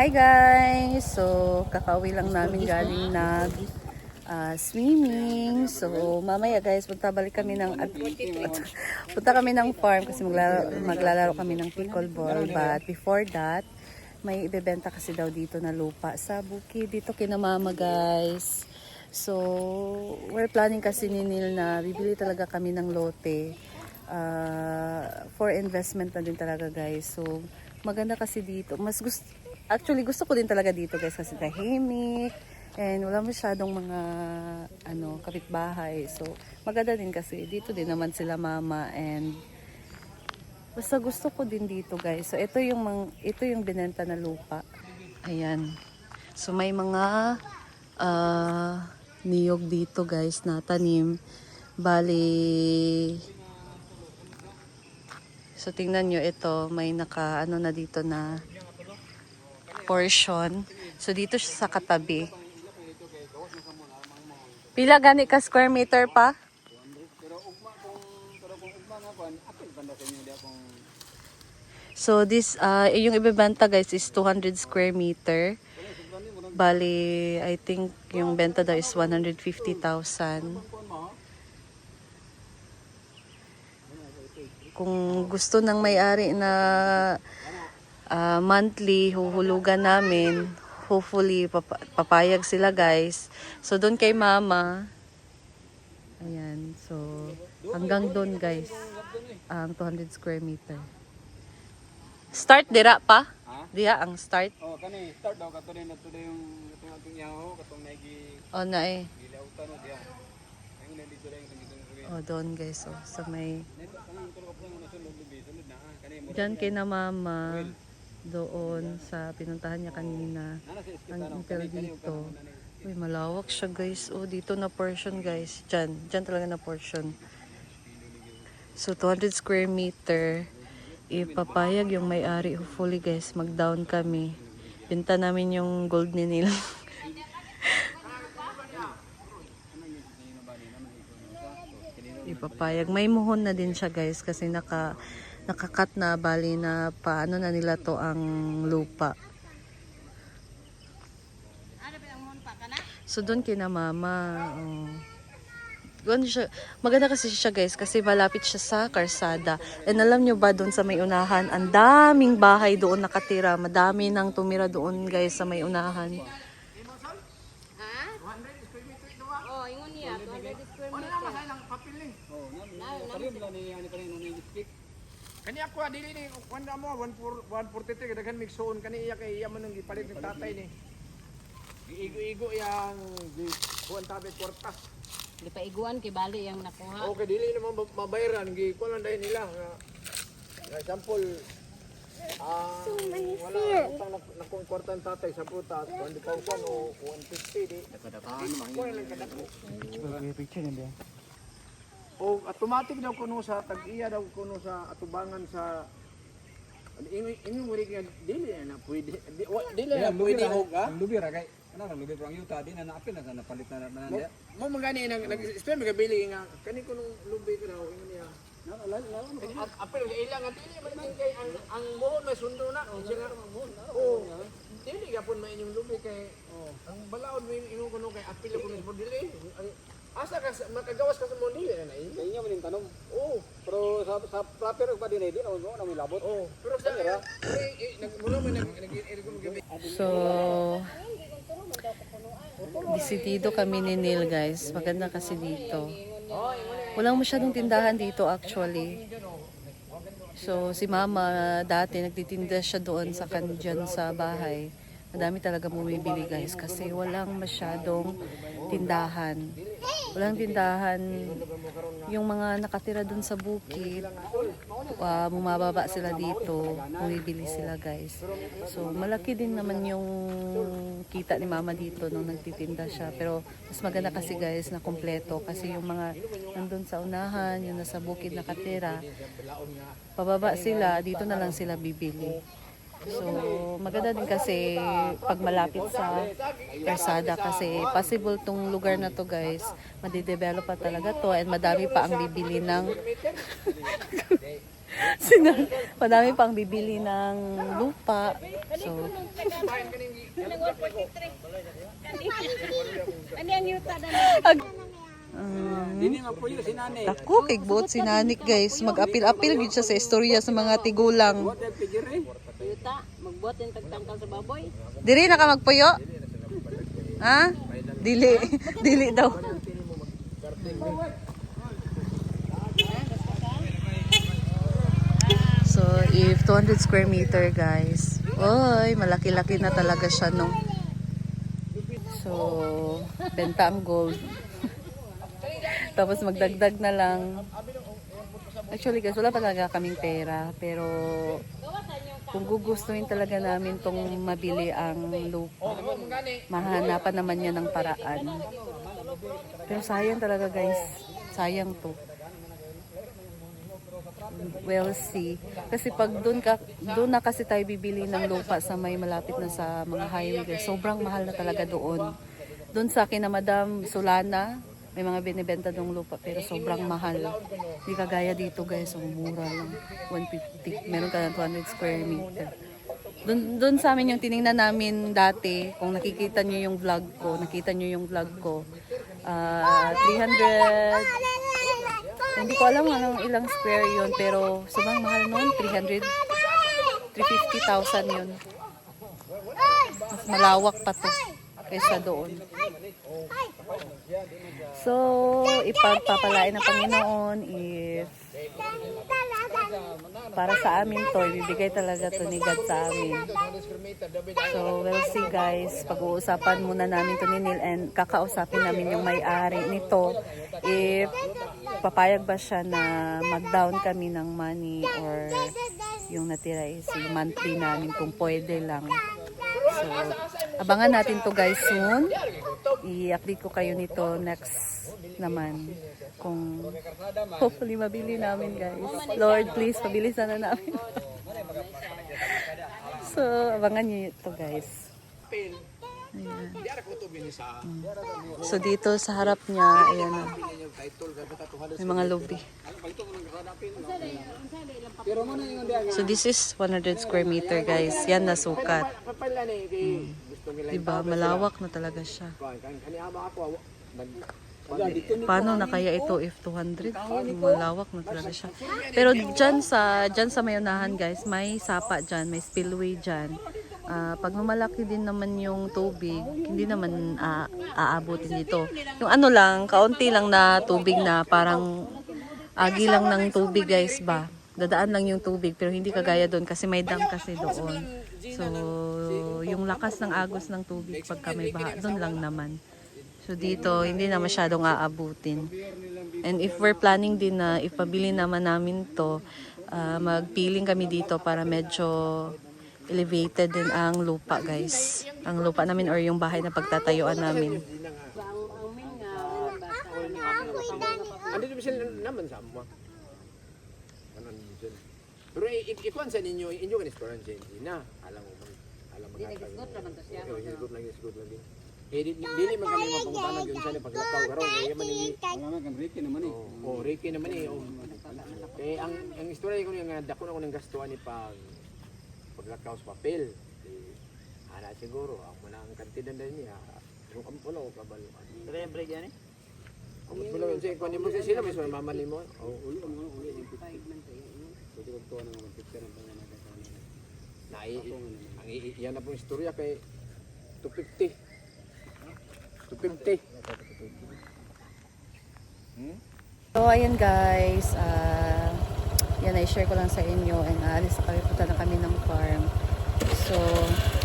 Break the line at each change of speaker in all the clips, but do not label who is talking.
Hi guys! So, kakauwi lang namin galing nag swimming. So, mamaya guys, balik kami ng punta kami ng farm kasi maglalaro kami ng pickleball. But before that, may ibebenta kasi daw dito na lupa sa bukid. Dito kina mama guys. So, we're planning kasi ni Neil na bibili talaga kami ng lote. For investment na din talaga guys. So, maganda kasi dito. Actually, gusto ko din talaga dito guys kasi tahimik and wala masyadong mga kapitbahay. So, maganda din kasi dito din naman sila mama and basta gusto ko din dito guys. So, ito yung binenta na lupa. Ayan. So, may mga niyog dito guys na tanim. Bali, so tingnan nyo ito, may na dito na portion. So, dito siya sa katabi. Pila gani ka square meter pa? So, this, yung ibebenta guys is 200 square meter. Bali, I think yung benta daw is 150,000. Kung gusto ng may-ari na monthly huhulugan namin, hopefully papayag sila guys. So doon kay mama, ayan, so hanggang doon guys ang 200 square meter. Start dira pa? Diha ang start?
Oh, kani start daw kato din yung ating yaho katong nagi
Oh na eh.
gilautan no diha. Ang dito rin
Oh doon guys, oh sa may diyan kay na mama doon sa pinuntahan niya kanina ang intel dito. Uy, malawak siya guys. Oh, dito na portion guys. Diyan talaga na portion. So 200 square meter. Ipapayag yung may-ari. Hopefully guys, mag-down kami. Binta namin yung gold ni Neil. Ipapayag. May muhon na din siya guys kasi nakakat na bali na paano na nila to ang lupa. So doon kina mama. Oh. Siya, maganda kasi siya guys kasi malapit siya sa karsada. And alam nyo ba doon sa may unahan, ang daming bahay doon nakatira. Madami nang tumira doon guys sa may unahan.
Oh, ingon niya, 200 square meter.
Kani ako dili ni kuanda mo 143 kadaghan mixon kani iya kay iya man nang gipalit ni tatay ni. Igo-igo yang kuan tabi kwartas.
Di pa iguan kay bali yang nakuha.
Okay, dili naman mabayaran gi kuan lang dahil nila nga example wala utang nakong kwartan tatay sa putas 20,000 o 150 di nakadakaan kuan lang kadako. Picture niya. O automatic daw kuno sa tag-iya daw kuno sa atubangan sa ini mo rin dili na pwede dili na pwede ha
lubi ra kay ano ra lubi prang yuta di na naapil na napalit na mananda
mo magani nang nag-spend magabili nga kani kuno lubi ko daw ingon niya apil ilang at dili man kay ang mohon may sundo na siya oh dili gapon may inyong lubi kay ang balaod mo ingon kuno kay apil ko mo dili asa ka makagawas ka sa mo dili na
kay nya man tanom
oh
pero sa proper pa din di na mo labot
oh pero sa nagmula man nag
So disitido kami ni Neil guys. Maganda kasi dito. Walang masyadong tindahan dito actually. So si mama dati nagtitinda siya doon sa kandiyan sa bahay. Madami talaga bumibili guys kasi walang masyadong tindahan. Walang tindahan. Yung mga nakatira doon sa bukid, bumababa sila dito, bumibili sila guys. So malaki din naman yung kita ni mama dito nung nagtitinda siya. Pero mas maganda kasi guys na kompleto kasi yung mga nandun sa unahan, yung nasa bukid nakatira, pababa sila, dito na lang sila bibili. So, maganda din kasi pag malapit sa kalsada kasi possible tong lugar na to guys, madidevelop pa talaga to and madami pa ang bibili ng madami pa ang bibili ng lupa. So,
Ano ang yuta na
Dini nga po yun si nanay.
ako, kigbuot si Nanik guys. Mag-apil-apil gid siya sa istorya sa mga tigulang.
What the figure eh?
yuta? Magbuhat yung tagtangkal sa baboy.
Diri na ka magpuyo? Ha? Dili. Dili daw. So, if 200 square meter guys. Oy, malaki-laki na talaga siya no. So, benta ang gold. Tapos magdagdag na lang. Actually guys, wala pa talaga kaming pera. Pero kung gugustuhin talaga namin tong mabili ang lupa, mahanapan naman niya ng paraan. Pero sayang talaga guys. Sayang to. We'll see. Kasi pag doon na kasi tayo bibili ng lupa sa may malapit na sa mga highway guys, sobrang mahal na talaga doon. Doon sa akin na Madam Solana, may mga binibenta ng lupa pero sobrang mahal. Hindi kagaya dito guys, mura lang. 150. Meron ka ng 200 square meter. Doon sa amin yung tiningnan namin dati, kung nakikita nyo yung vlog ko, 300. Hindi ko alam anong ilang square yun, pero sobrang mahal nun, 350,000 yun. Mas malawak pa to kaysa doon. So, ipagpapalain ng Panginoon if para sa amin to, ibibigay talaga to ni God sa amin. So, we'll see guys. Pag-uusapan muna namin to ni Neil and kakausapin namin yung may-ari nito if papayag ba siya na mag-down kami ng money or yung natira is yung monthly namin kung pwede lang. So, abangan natin to guys soon. I-update ko kayo nito next naman. Kung hopefully mabili namin guys. Lord, please, pabilisan na namin. So, abangan nyo ito guys. Ayan. So, dito sa harap niya, ayan na. May mga lobby. So, this is 100 square meter guys. Yan na sukat. Diba? Malawak na talaga siya. Paano na kaya ito if 200? Malawak na talaga siya. Pero dyan sa mayunahan guys, may sapa dyan, may spillway dyan. Pag lumalaki din naman yung tubig, hindi naman aabutin dito. Yung ano lang, kaunti lang na tubig na parang agi lang ng tubig guys ba. Dadaan lang yung tubig pero hindi kagaya doon kasi may dam kasi doon. So, yung lakas ng agos ng tubig pagka may baha, doon lang naman. So dito, hindi na masyadong aabutin. And if we're planning din na ipabili naman namin to, magpiling kami dito para medyo elevated din ang lupa guys. Ang lupa namin or yung bahay na pagtatayuan namin.
Ang min nga,
Ano din sila naman sa mo? Pero ikuan sa ninyo, inyo kan restaurant hindi na. Alam mo
Hindi nagisgot naman to siya.
Nagisgot lang din. Dili man kami mapuntahan gyud sa paglakaw karon kay man ni.
Wala man kang Ricky naman eh.
Oh, Ricky naman eh. Eh ang istorya ko nga dako na ko ng gastuan ni paglakaw sa papel. Ana siguro ang manang kantidad niya. Yung wala ko kabalo.
Rebre yan eh.
Ang wala kasi kun mo sila may mamali mo. Oh,
Uli ang mga uli yung pizza. Pwede ko tuwa ng mga pizza ng mga nagkasama.
ang iyan na pong istorya kay 250. 250.
So, ayan guys. Yan, i-share ko lang sa inyo. And aalis na kami, punta na kami ng farm. So,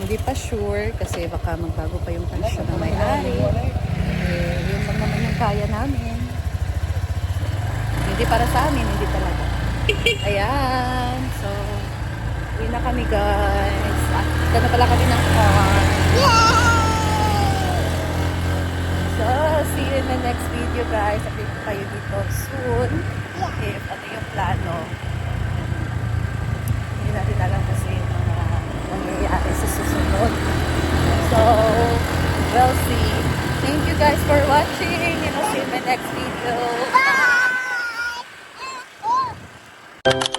hindi pa sure kasi baka magbago pa yung kondisyon ng may-ari. Eh, yun lang naman yung kaya namin. Hindi para sa amin, hindi talaga. Ayan. So, uwi na kami guys. Punta na pala kami ng farm. So, see you in the next video guys. Update ko kayo dito soon. If ano yung plano. Hindi natin alam kasi yung mga guys for watching. And I'll see you in my next video. Bye!